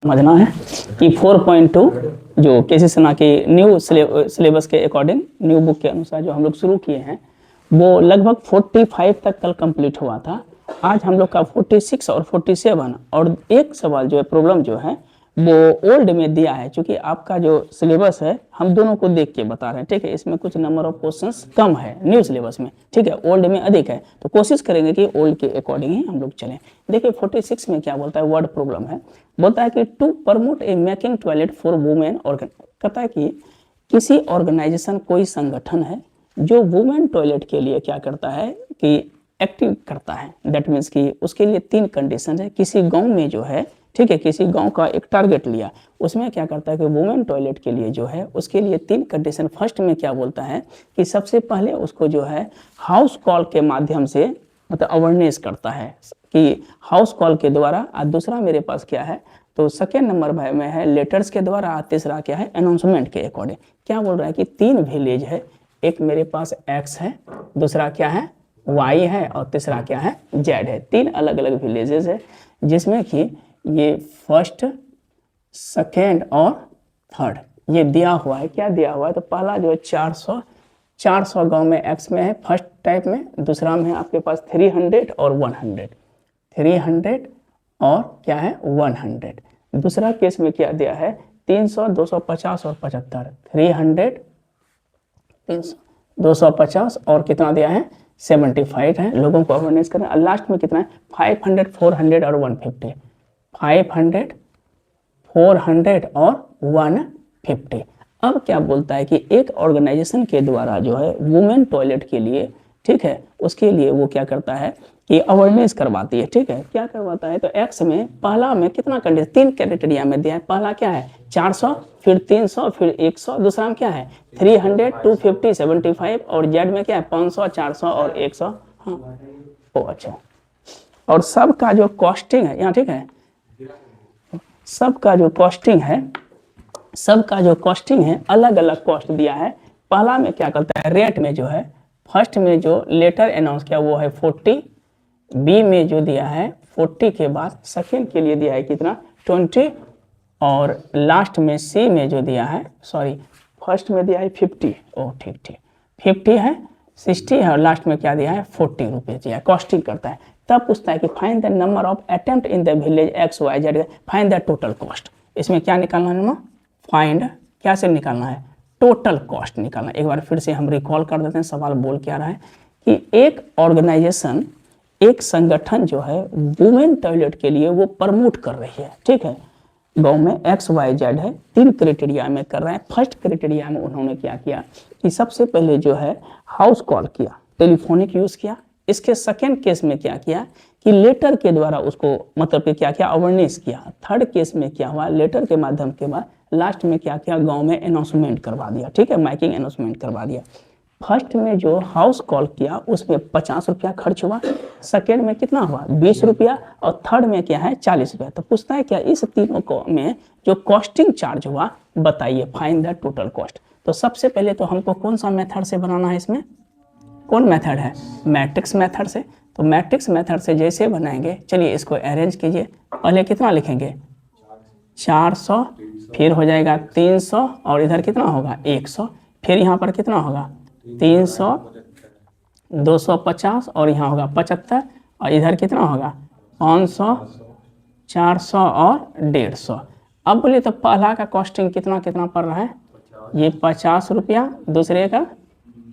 समझना है कि 4.2 जो केसी सना के न्यू सिलेबस के अकॉर्डिंग न्यू बुक के अनुसार जो हम लोग शुरू किए हैं वो लगभग 45 तक कल कंप्लीट हुआ था। आज हम लोग का 46 और 47 और एक सवाल जो है प्रॉब्लम जो है वो ओल्ड में दिया है, क्योंकि आपका जो सिलेबस है हम दोनों को देख के बता रहे हैं, ठीक है। इसमें कुछ नंबर ऑफ क्वेश्चंस कम है न्यू सिलेबस में, ठीक है। ओल्ड में अधिक है, तो कोशिश करेंगे कि ओल्ड के अकॉर्डिंग ही हम लोग चलें। देखिए 46 में क्या बोलता है, वर्ड प्रॉब्लम है। बोलता है कि to promote a making toilet for women कहता है कि किसी ऑर्गेनाइजेशन कोई संगठन है जो वुमेन टॉयलेट के लिए क्या करता है कि एक्टिव करता है। दैट मीन्स कि उसके लिए 3 कंडीशन है। किसी गांव में जो है, ठीक है, किसी गांव का एक टारगेट लिया, उसमें क्या करता है कि वुमेन टॉयलेट के लिए जो है उसके लिए 3 कंडीशन। फर्स्ट में क्या बोलता है कि सबसे पहले उसको जो है हाउस कॉल के माध्यम से मतलब अवेयरनेस करता है कि हाउस कॉल के द्वारा। और दूसरा मेरे पास क्या है, तो सेकेंड नंबर में है लेटर्स के द्वारा। और तीसरा क्या है, अनाउंसमेंट के अकॉर्डिंग। क्या बोल रहा है कि 3 विलेज है, एक मेरे पास एक्स है, दूसरा क्या है वाई है, और तीसरा क्या है जेड है। 3 अलग अलग विलेजेस है जिसमें कि ये फर्स्ट, सेकेंड और थर्ड ये दिया हुआ है। क्या दिया हुआ है, तो पहला जो है 400 गांव में एक्स में है फर्स्ट टाइप में। दूसरा में है आपके पास 300 और 100, 300 और क्या है 100। दूसरा केस में क्या दिया है 300, 250 और 75, 300, 300, 250 और कितना दिया है 75 है। लोगों को अवेयरनेस करना। और लास्ट में कितना है 500, 400 और 150, 500, 400 और 150। अब क्या बोलता है कि एक ऑर्गेनाइजेशन के द्वारा जो है वुमेन टॉयलेट के लिए, ठीक है, उसके लिए वो क्या करता है कि अवेयरनेस करवाती है, ठीक है। क्या करवाता है, तो एक्स में पहला में कितना कंडीशन 3 क्राइटेरिया में दिया है। पहला क्या है 400, फिर 300, फिर 100। दूसरा में क्या है 300, 250, 75 और जेड में क्या है 500, 400 और 100। हाँ ओ अच्छा। और सबका जो कॉस्टिंग है यहाँ, ठीक है, सबका जो कॉस्टिंग है, सबका जो कॉस्टिंग है अलग अलग कॉस्ट दिया है। पहला में क्या करता है रेट में जो है, फर्स्ट में जो लेटर अनाउंस किया वो है 40, बी में जो दिया है 40 के बाद सेकेंड के लिए दिया है कितना 20, और लास्ट में सी में जो दिया है, सॉरी फर्स्ट में दिया है 50, ओ ठीक ठीक 50 है, 60 है और लास्ट में क्या दिया है 40 रुपये दिया है। कॉस्टिंग करता है। तब पूछता है कि find the number of attempt in the village X Y Z, find the total cost. इसमें क्या निकालना है, फाइंड क्या से निकालना है, टोटल कॉस्ट निकालना। एक बार फिर से हम रिकॉल कर देते हैं सवाल बोल क्या रहा है कि एक ऑर्गेनाइजेशन, एक संगठन जो है वुमेन टॉयलेट के लिए वो प्रमोट कर रही है, ठीक है। गांव में एक्स वाई जेड है, 3 क्राइटेरिया में कर रहे हैं। फर्स्ट क्राइटेरिया में उन्होंने क्या किया कि सबसे पहले जो है हाउस कॉल किया, टेलीफोनिक यूज किया। इसके सेकेंड केस में क्या किया कि लेटर के द्वारा उसको मतलब कि क्या किया अवेयरनेस किया। थर्ड केस में क्या हुआ लेटर के माध्यम के बाद लास्ट में क्या किया गांव में अनाउंसमेंट करवा दिया, ठीक है, माइकिंग अनाउंसमेंट करवा दिया। फर्स्ट में जो हाउस कॉल किया उसमें 50 रुपया खर्च हुआ, सेकेंड में कितना हुआ 20 रुपया, और थर्ड में क्या है 40 रुपया। तो पूछता है क्या इस तीनों को में जो कॉस्टिंग चार्ज हुआ बताइए, फाइंड द टोटल कॉस्ट। तो सबसे पहले तो हमको कौन सा मेथड से बनाना है, इसमें कौन मेथड है मैट्रिक्स मेथड से। तो मैट्रिक्स मेथड से जैसे बनाएंगे, चलिए इसको अरेंज कीजिए। पहले कितना लिखेंगे 400, फिर हो जाएगा 300 और इधर कितना होगा 100, फिर यहाँ पर कितना होगा 300, 250 और यहाँ होगा 75, और इधर कितना होगा 500, 400 और 150। अब बोलिए तो पहला का कॉस्टिंग कितना कितना पड़ रहा है, ये 50 रुपया, दूसरे का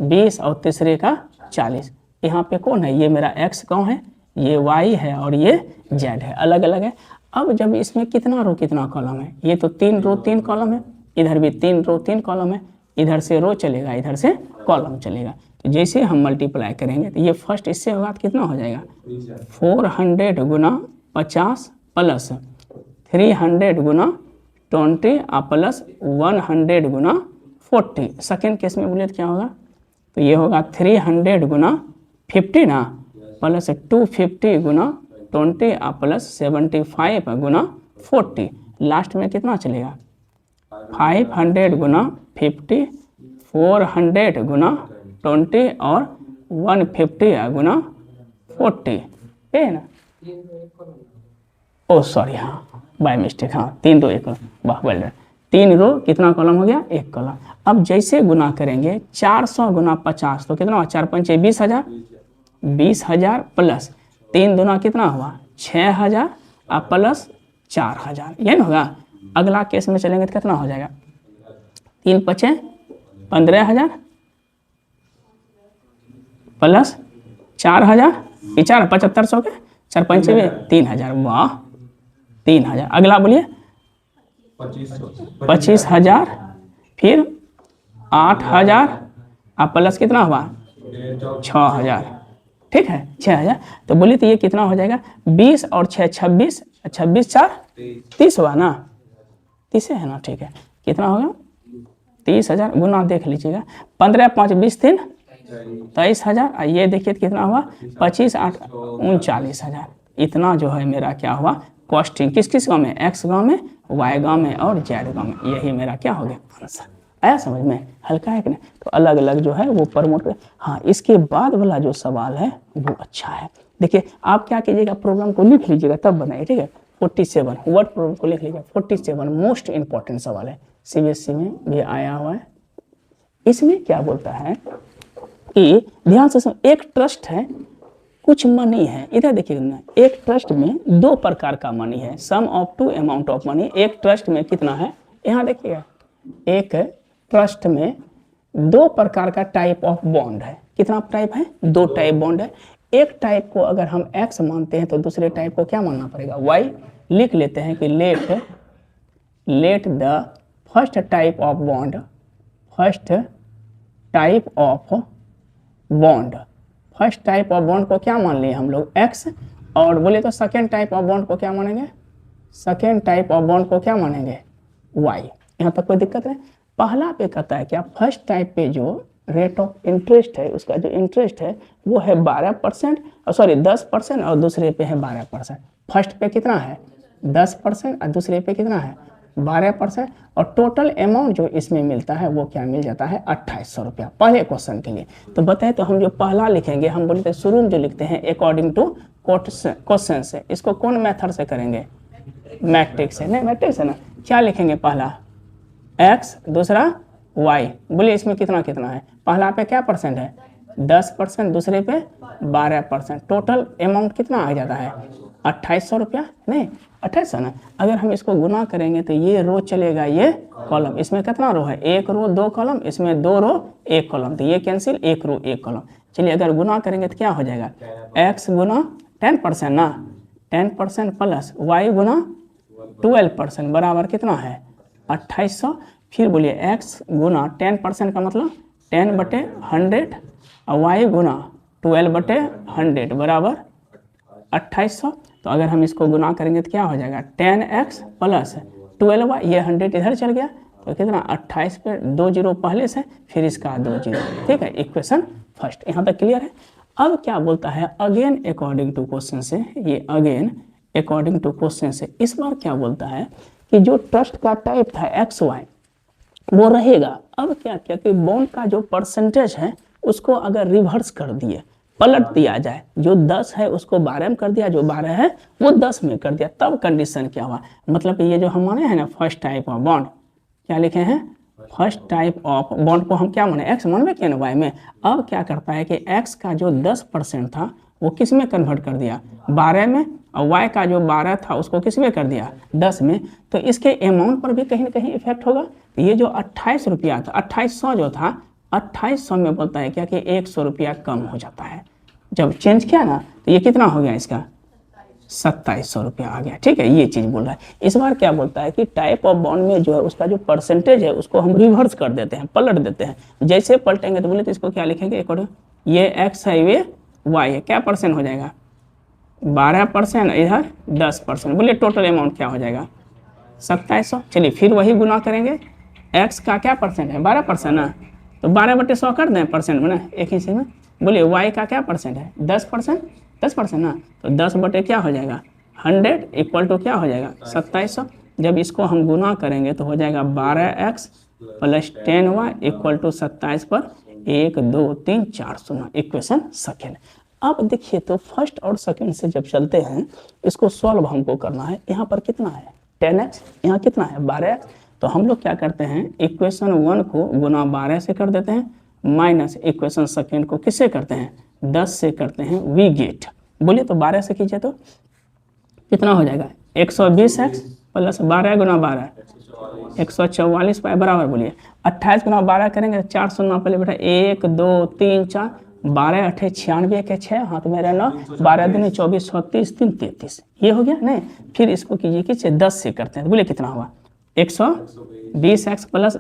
20 और तीसरे का 40। यहाँ पे कौन है, ये मेरा एक्स गाँव है, ये वाई है और ये जेड है, अलग अलग है। अब जब इसमें कितना रो कितना कॉलम है, ये तो 3 रो 3 कॉलम है, इधर भी 3 रो 3 कॉलम है, इधर से रो चलेगा इधर से कॉलम चलेगा। तो जैसे हम मल्टीप्लाई करेंगे तो ये फर्स्ट इससे होगा तो कितना हो जाएगा 400 गुना 50 प्लस 300 गुना 20 प्लस 100 गुना 40। सेकेंड केस में बोले तो क्या होगा, तो ये होगा 300 गुना 50 ना प्लस 250 गुना 20 प्लस 75 गुना 40। लास्ट में कितना चलेगा 500 गुना 50, 400 गुना 20 और 150 गुना 40 है ना। ओ सॉरी हाँ बाय मिस्टेक, हाँ 3 रो 1 कॉलम, वाह वेल डन। 3 रो कितना कॉलम हो गया, 1 कॉलम। अब जैसे गुना करेंगे 400 गुना 50 तो कितना हुआ, 4 पंचे 20,000, 20,000 प्लस 3 दूना कितना हुआ 6,000 और प्लस 4,000, ये ना होगा। अगला केस में चलेंगे तो कितना हो जाएगा, 3 पचे 15,000 प्लस 4,000, 4,7500 के 4 पंचे में 3,000, वाह 3,000। अगला बोलिए 25,000, फिर 8,000 और प्लस कितना हुआ 6,000, ठीक है 6,000। तो बोलिए तो ये कितना हो जाएगा, 20 और 6 26, 26 4 30 हुआ ना, 30 है ना, ठीक है। कितना होगा 30,000 गुना देख लीजिएगा, 15 5 20 3 23,000, और ये देखिए कितना हुआ 25 8 39,000। इतना जो है मेरा क्या हुआ कॉस्टिंग, किस किस गाँव में, एक्स गाँव में, वाई गाँव में और जेड गाँव में। यही मेरा क्या हो गया आंसर। आया समझ में, हल्का है कि नहीं। तो अलग अलग जो है वो प्रमोट कर। हाँ इसके बाद वाला जो सवाल है वो अच्छा है। देखिए आप क्या कीजिएगा, प्रोग्राम को लिख लीजिएगा तब बनाइए, ठीक है। 47 वर्ड प्रोग्राम को लिख लीजिएगा। 47 मोस्ट इंपॉर्टेंट सवाल है, सीबीएसई में भी आया हुआ है। इसमें क्या बोलता है कि ध्यान से सुनो, एक ट्रस्ट है, कुछ मनी है, इधर देखिए ना, एक ट्रस्ट में 2 प्रकार का मनी है, सम ऑफ 2 अमाउंट ऑफ मनी। एक ट्रस्ट में कितना है, यहाँ देखिएगा, एक ट्रस्ट में 2 प्रकार का टाइप ऑफ बॉन्ड है। कितना टाइप है, 2 टाइप बॉन्ड है। एक टाइप को अगर हम एक्स मानते हैं तो दूसरे टाइप को क्या मानना पड़ेगा, वाई। लिख लेते हैं कि let the first type of bond, first type of bond, first type of bond को क्या मान लिए हम लोग एक्स, और बोले तो सेकेंड टाइप ऑफ बॉन्ड को क्या मानेंगे, सेकेंड टाइप ऑफ बॉन्ड को क्या मानेंगे वाई। यहाँ तक कोई दिक्कत नहीं। पहला पे कहता है क्या, फर्स्ट टाइप पे जो रेट ऑफ इंटरेस्ट है, उसका जो इंटरेस्ट है वो है 12%, सॉरी 10%, और दूसरे पे है 12%। फर्स्ट पे कितना है 10% और दूसरे पे कितना है 12%, और टोटल अमाउंट जो इसमें मिलता है वो क्या मिल जाता है 2800 रुपया पहले क्वेश्चन के लिए। तो बताए तो हम जो पहला लिखेंगे, हम बोलते हैं शुरू में जो लिखते हैं अकॉर्डिंग टू क्वेश्चन से, इसको कौन मेथड से करेंगे, मैट्रिक्स से, नहीं मैट्रिक्स है ना। क्या लिखेंगे, पहला x, दूसरा y। बोलिए इसमें कितना कितना है, पहला पे क्या परसेंट है 10%, दूसरे पे 12%, टोटल अमाउंट कितना आ जाता है 2800 रुपया, नहीं 2800 ना। अगर हम इसको गुना करेंगे तो ये रो चलेगा, ये कॉलम, इसमें कितना रो है 1 रो 2 कॉलम, इसमें 2 रो 1 कॉलम, तो ये कैंसिल, 1 रो 1 कॉलम। चलिए अगर गुना करेंगे तो क्या हो जाएगा, x गुना 10% ना, 10% प्लस y गुना 12% बराबर कितना है 2800। फिर बोलिए x गुना 10% का मतलब 10/100 और y गुना 12/100 बराबर 2800। तो अगर हम इसको गुना करेंगे तो क्या हो जाएगा 10x प्लस 12y, ये 100 इधर चल गया तो कितना 28 पे 2 जीरो पहले से, फिर इसका 2 जीरो, ठीक है। इक्वेशन फर्स्ट, यहाँ तक क्लियर है। अब क्या बोलता है, अगेन अकॉर्डिंग टू क्वेश्चन से, ये अगेन अकॉर्डिंग टू क्वेश्चन से इस बार क्या बोलता है कि जो ट्रस्ट का टाइप था एक्स वाई वो रहेगा। अब क्या किया कि बॉन्ड का जो परसेंटेज है उसको अगर रिवर्स कर दिए, पलट दिया जाए, जो 10 है उसको 12 में कर दिया, जो 12 है वो 10 में कर दिया, तब कंडीशन क्या हुआ, मतलब कि ये जो हम माने हैं ना फर्स्ट टाइप ऑफ बॉन्ड, क्या लिखे हैं फर्स्ट टाइप ऑफ बॉन्ड को हम क्या माने एक्स मानवे किया ना वाई में। अब क्या करता है कि एक्स का जो 10% था वो किस में कन्वर्ट कर दिया 12 में, और y का जो 12 था उसको किस में कर दिया 10 में। तो इसके अमाउंट पर भी कहीं ना कहीं इफेक्ट होगा। तो ये जो 28 रुपया था, 2800 जो था, 2800 में बोलता है क्या कि 100 रुपया कम हो जाता है। जब चेंज किया ना तो ये कितना हो गया इसका 2700 रुपया आ गया, ठीक है। ये चीज़ बोल रहा है। इस बार क्या बोलता है कि टाइप ऑफ बॉन्ड में जो है उसका जो परसेंटेज है उसको हम रिवर्स कर देते हैं, पलट देते हैं। जैसे पलटेंगे तो बोले तो इसको क्या लिखेंगे अकॉर्डिंग, ये x है ये y है, क्या परसेंट हो जाएगा 12%, इधर 10%, बोलिए टोटल अमाउंट क्या हो जाएगा 2700। चलिए फिर वही गुना करेंगे, x का क्या परसेंट है 12% ना, तो 12/100 कर दें परसेंट में ना एक ही चीज़ में। बोलिए y का क्या परसेंट है 10% ना, तो 10 क्या हो जाएगा 100 इक्वल टू क्या हो जाएगा 2700। जब इसको हम गुना करेंगे तो हो जाएगा 12x plus 10y equal to 27 पर 1 2 3 4 शून्य, इक्वेशन सेकेंड। अब देखिए तो फर्स्ट और सेकंड से जब चलते हैं इसको सॉल्व हमको करना है। यहाँ पर कितना है 10x, यहाँ कितना है 12x। तो हम लोग क्या करते हैं, इक्वेशन 1 को गुना 12 से कर देते हैं, माइनस इक्वेशन सेकेंड को किससे करते हैं, 10 से करते हैं। वी गेट, बोलिए तो 12 से कीजिए तो कितना हो जाएगा, 120x प्लस 12 गुना 12 144 पाई बराबर, बोलिए 28 गुना 12 करेंगे, 4 सुनना पहले बेटा, 1 2 3 4, 12 8 96 के 6 हाथ में रहना, 12 दिन 24 36 3 33, ये हो गया नहीं। फिर इसको कीजिए कि 10 से करते हैं, तो बोलिए कितना हुआ, 120x प्लस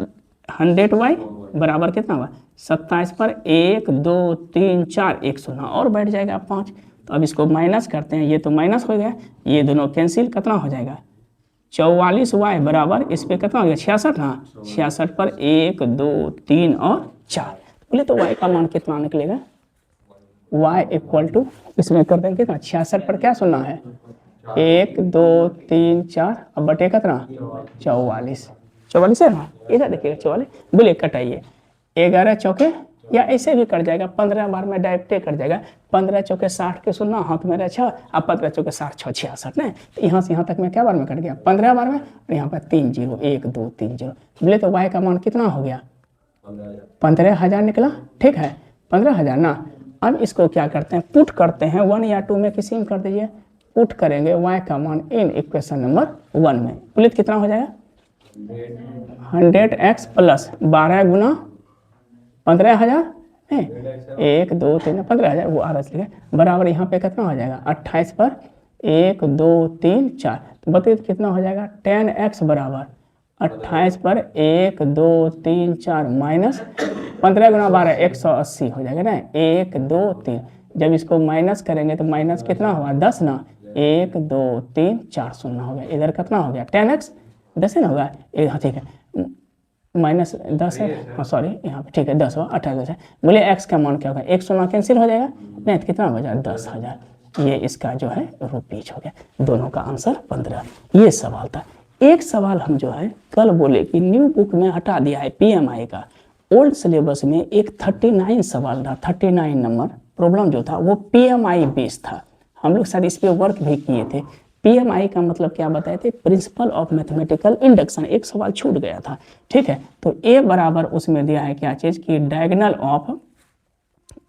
100y बराबर कितना हुआ 27 पर 1 2 3 4 1 सुना और बैठ जाएगा 5। तो अब इसको माइनस करते हैं, ये तो माइनस हो गया, ये दोनों कैंसिल, कितना हो जाएगा 44y बराबर, इस पे कितना हो गया 66 ना, 66 पर 1 2 3 और 4, बोले तो y का मान कितना निकलेगा, y इक्वल टू, इसमें कर देंगे कितना 66 पर क्या सुनना है 1 2 3 4, अब बटे कितना 44 है ना, इधर देखिएगा 44, बोले कटाइए 11 चौके, या ऐसे भी कट जाएगा, 15 बार में डायरेक्टे कट जाएगा, 15 चौके 60 के सुनना, हाथ में रहा 6, अब 15 चौके 60 6 66 नहीं, तो यहाँ से यहाँ तक में क्या बार में कट गया 15 बार में, और यहाँ पर 3 0 1 2 3 0, बोले तो y का मान कितना हो गया 15,000 निकला, ठीक है 15,000 ना। अब इसको क्या करते हैं, पुट करते हैं 1 या 2 में, किसी में कर दीजिए, पुट करेंगे y का मान इन इक्वेशन नंबर 1 में, बोले कितना हो जाएगा 100x प्लस 12 गुना 15,000 नहीं, 1 2 3 15,000 वो आरस लिखे, बराबर यहाँ पे कितना हो जाएगा 28 पर 1 2 3 4, तो बताइए कितना हो जाएगा 10x बराबर 28 पर 1 2 3 4 माइनस 15 गुना 12 180 हो जाएगा ना, 1 2 3, जब इसको माइनस करेंगे तो माइनस कितना हुआ 10 ना, 1 2 3 4 शून्य हो गया, इधर कितना हो गया 10x 10 है ना होगा, हाँ ठीक है माइनस 10 है, हाँ सॉरी यहाँ पे ठीक है 10 हुआ 28 है, बोले x का मान क्या होगा, 1 सोना कैंसिल हो जाएगा नहीं, तो कितना हो जाएगा 10,000, ये इसका जो है रुपीज हो गया, दोनों का आंसर 15। ये सवाल था। एक सवाल हम जो है कल बोले कि न्यू बुक में हटा दिया है PMI का, ओल्ड सिलेबस में एक 39 सवाल था, 39 नंबर प्रॉब्लम जो था वो PMI बेस्ड था, हम लोग शायद इस पर वर्क भी किए थे। PMI का मतलब क्या बताए थे, प्रिंसिपल ऑफ मैथमेटिकल इंडक्शन, एक सवाल छूट गया था, ठीक है। तो A बराबर उसमें दिया है क्या चीज की, डायगोनल ऑफ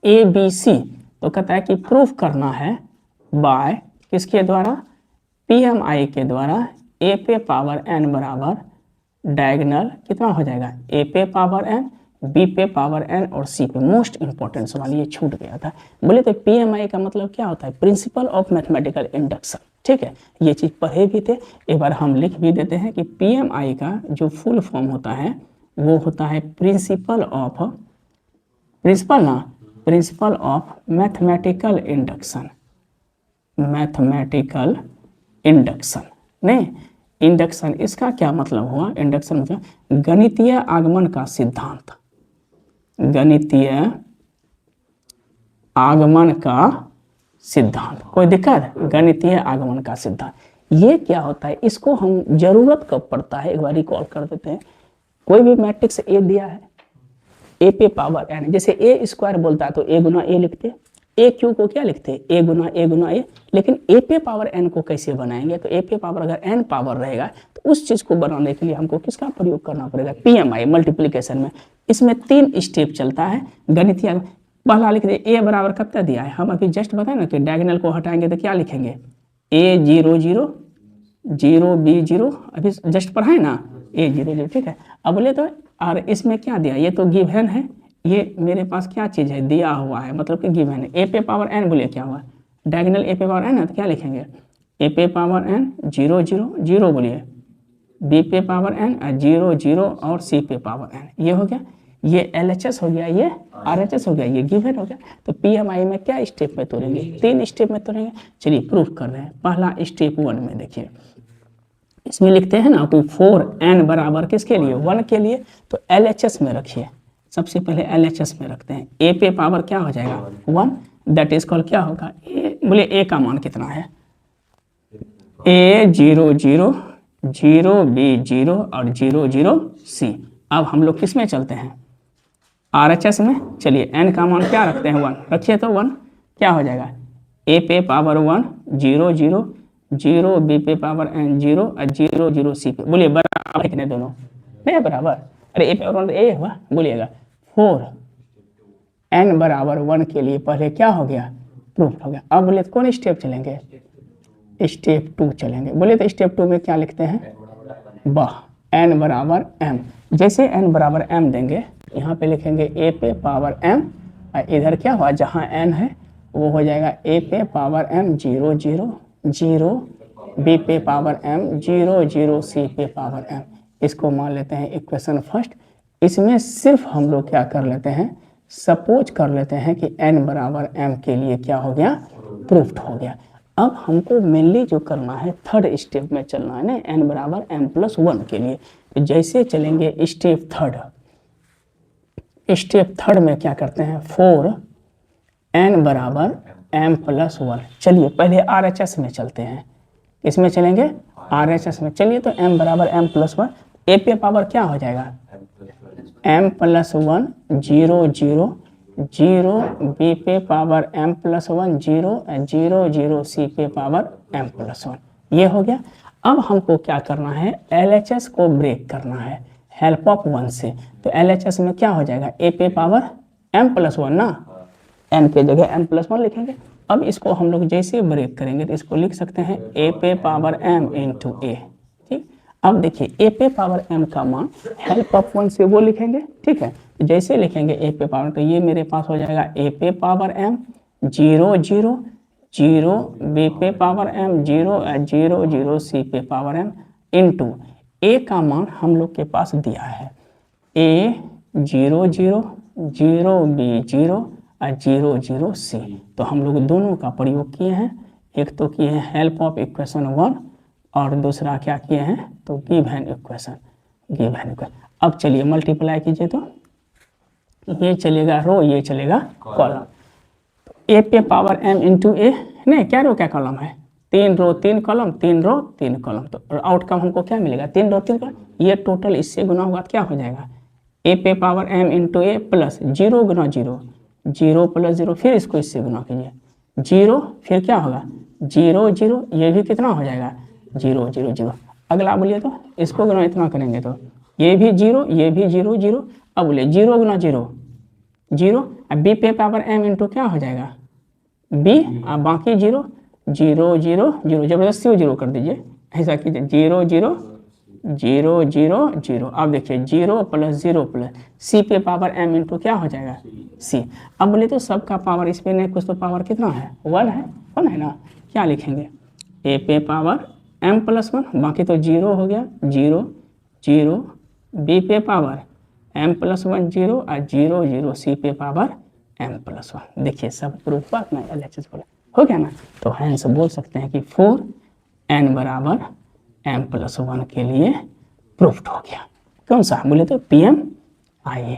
ABC, तो कहता है कि प्रूफ करना है बाय किसके द्वारा, PMI के द्वारा, A पे पावर n बराबर डायगोनल कितना हो जाएगा, A पे पावर n B पे पावर n और C पे, मोस्ट इंपॉर्टेंट सवाल ये छूट गया था। बोले तो PMI का मतलब क्या होता है, प्रिंसिपल ऑफ मैथमेटिकल इंडक्शन, ठीक है, ये चीज पढ़े भी थे, एक बार हम लिख भी देते हैं कि PMI का जो फुल फॉर्म होता है वो होता है principle of mathematical induction, mathematical induction नहीं, इंडक्शन इसका क्या मतलब हुआ, इंडक्शन मतलब गणितीय आगमन का सिद्धांत, गणितीय आगमन का सिद्धांत, कोई दिक्कत, गणितीय आगमन का सिद्धांत, ये क्या होता है, इसको हम जरूरत कब पड़ता है एक बार रिकॉल कर देते हैं। कोई भी मैट्रिक्स A दिया है, A पे पावर n, जैसे A स्क्वायर बोलता है तो A गुना A लिखते, A क्यू को क्या लिखते, A गुना A, लेकिन A पे पावर n को कैसे बनाएंगे, तो A पे पावर अगर n पावर रहेगा तो उस चीज को बनाने के लिए हमको किसका प्रयोग करना पड़ेगा, PMI मल्टीप्लिकेशन में। इसमें 3 स्टेप चलता है गणितीय, पहला लिख दे A बराबर कितना दिया है, हम अभी जस्ट बताए ना कि डायगोनल को हटाएंगे तो क्या लिखेंगे, A 0 0 0 B 0, अभी जस्ट पढ़ाए ना A 0 0, ठीक है। अब बोले तो और इसमें क्या दिया, ये तो गिवन है, ये मेरे पास क्या चीज़ है दिया हुआ है, मतलब कि गिवन है, A पे पावर n, बोलिए क्या हुआ, डायगोनल A पे पावर n है तो क्या लिखेंगे, A पे पावर n 0 0 0, बोलिए B पे पावर n 0 0 और C पे पावर n, ये हो गया, ये LHS हो गया, ये RHS हो गया, ये गिवन हो गया। तो PMI में क्या स्टेप में तोड़ेंगे, 3 स्टेप में तोड़ेंगे। चलिए प्रूफ कर रहे हैं, पहला स्टेप 1 में देखिए, इसमें लिखते हैं ना कि 4n बराबर किसके लिए, 1 के लिए, तो LHS में रखिए, सबसे पहले LHS में रखते हैं, A पे पावर क्या हो जाएगा 1, दैट इज कॉल क्या होगा A, बोले A का मान कितना है, A 0 0 0 B 0 और 0 0 C। अब हम लोग किस में चलते हैं, RHS में, चलिए n का मान क्या रखते हैं 1, रखिए तो 1 क्या हो जाएगा, A पे पावर 1 0 0 0 बी पे पावर n 0 और 0 0 सी पे, बोलिए बराबर है कि नहीं दोनों, नहीं बराबर, अरे ए पावर 1 ए हुआ, बोलिएगा 4 n बराबर 1 के लिए पहले क्या हो गया, प्रूफ हो गया। अब बोले तो कौन स्टेप चलेंगे, स्टेप 2 चलेंगे। बोले तो स्टेप 2 में क्या लिखते हैं, वाह n बराबर m, जैसे n बराबर m देंगे यहाँ पे लिखेंगे a पे पावर m, और इधर क्या हुआ जहाँ n है वो हो जाएगा a पे पावर m 0 0 0, b पे पावर m 0 0, c पे पावर m। इसको मान लेते हैं इक्वेशन फर्स्ट। इसमें सिर्फ हम लोग क्या कर लेते हैं, सपोज कर लेते हैं कि n बराबर m के लिए क्या हो गया, प्रूफ्ड हो गया। अब हमको मेनली जो करना है थर्ड स्टेप में चलना है ना, n बराबर m+1 के लिए। तो जैसे चलेंगे स्टेप थर्ड में क्या करते हैं, 4 n बराबर m+1। चलिए पहले RHS में चलते हैं, इसमें चलेंगे RHS में। चलिए तो m बराबर m+1, a पे पावर क्या हो जाएगा m+1 0 0 0, b पे पावर m+1 0 0 0, c पे पावर m+1, ये हो गया। अब हमको क्या करना है, LHS को ब्रेक करना है हेल्प ऑफ 1 से। तो LHS में क्या हो जाएगा, a पे पावर m+1 ना, n के जगह m+1 लिखेंगे। अब इसको हम लोग जैसे ब्रेक करेंगे तो इसको लिख सकते हैं a पे पावर m इंटू a, ठीक। अब देखिए a पे पावर m का मान हेल्प ऑफ 1 से वो लिखेंगे, ठीक है। जैसे लिखेंगे a पे पावर, तो ये मेरे पास हो जाएगा a पे पावर m 0 0 0, b पे पावर m 0 0 0, c पे पावर m इंटू a का मान हम लोग के पास दिया है a 0 0 0, b 0 0 0, c। तो हम लोग दोनों का प्रयोग किए हैं, एक तो किए हैं हेल्प ऑफ इक्वेशन 1 और दूसरा क्या किए हैं, तो गिवन इक्वेशन। अब चलिए मल्टीप्लाई कीजिए, तो ये चलेगा रो, ये चलेगा कॉलम। a पे पावर m इंटू a, नहीं क्या रो क्या कॉलम है, 3 रो 3 कॉलम, 3 रो 3 कॉलम। तो आउटकम हमको क्या मिलेगा, 3 रो 3 कॉलम। ये टोटल इससे गुना होगा तो क्या हो जाएगा, a पे power m into a plus 0 Guna 0 0 plus 0, फिर इसको इससे गुना कीजिए 0, फिर क्या होगा 0 0, ये भी कितना हो जाएगा 0 0 0। अगला बोलिए तो इसको गुना इतना करेंगे तो ये भी 0, ये भी 0 0। अब बोलिए 0 गुना 0 0, अब b पे पावर m इंटू क्या हो जाएगा b, अब बाकी 0 0 0 0, जबरदस्ती 0 कर दीजिए, ऐसा कीजिए 0 0 0 0 0। अब देखिए 0 प्लस 0 प्लस c पे पावर m इंटू क्या हो जाएगा c। अब बोले तो सबका पावर इस पे नहीं, कुछ तो पावर कितना है 1 है ना, क्या लिखेंगे a पे पावर m+1, बाकी तो 0 हो गया 0 0, b पे पावर m+1 0 और 0 0, c पे पावर m+1। देखिए सब प्रूफ बात ना, LHS बोला हो गया ना। तो हैंस बोल सकते हैं कि 4 n बराबर m+1 के लिए प्रूफ्ड हो गया। कौन सा बोले तो PMIA।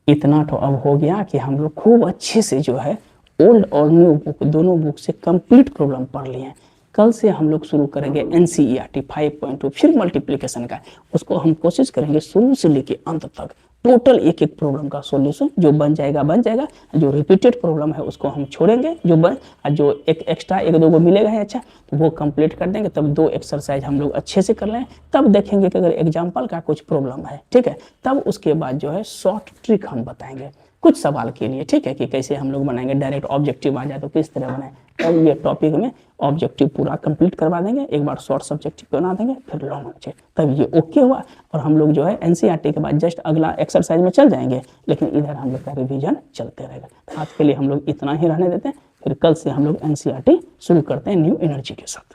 इतना तो अब हो गया कि हम लोग खूब अच्छे से जो है ओल्ड और न्यू बुक दोनों बुक से कंप्लीट प्रॉब्लम पढ़ लिए हैं। कल से हम लोग शुरू करेंगे NCERT 5.2, फिर मल्टीप्लिकेशन का, उसको हम कोशिश करेंगे शुरू से लेके अंत तक टोटल एक एक प्रॉब्लम का सॉल्यूशन, जो बन जाएगा, जो रिपीटेड प्रॉब्लम है उसको हम छोड़ेंगे, जो एक एक्स्ट्रा 1 2 को मिलेगा है अच्छा तो वो कंप्लीट कर देंगे। तब 2 एक्सरसाइज हम लोग अच्छे से कर लें, तब देखेंगे कि अगर एग्जाम्पल का कुछ प्रॉब्लम है, ठीक है, तब उसके बाद जो है शॉर्ट ट्रिक हम बताएंगे कुछ सवाल के लिए, ठीक है, कि कैसे हम लोग बनाएंगे, डायरेक्ट ऑब्जेक्टिव आ जाए तो किस तरह बनाए। तब ये टॉपिक में ऑब्जेक्टिव पूरा कंप्लीट करवा देंगे, एक बार शॉर्ट सब्जेक्टिव बना देंगे, फिर लॉन्ग होंगे, तब ये ओके हुआ। और हम लोग जो है NCERT के बाद जस्ट अगला एक्सरसाइज में चल जाएंगे, लेकिन इधर हम लोग का रिवीजन चलते रहेगा। तो आज के लिए हम लोग इतना ही रहने देते हैं, फिर कल से हम लोग NCERT शुरू करते हैं न्यू एनर्जी के साथ।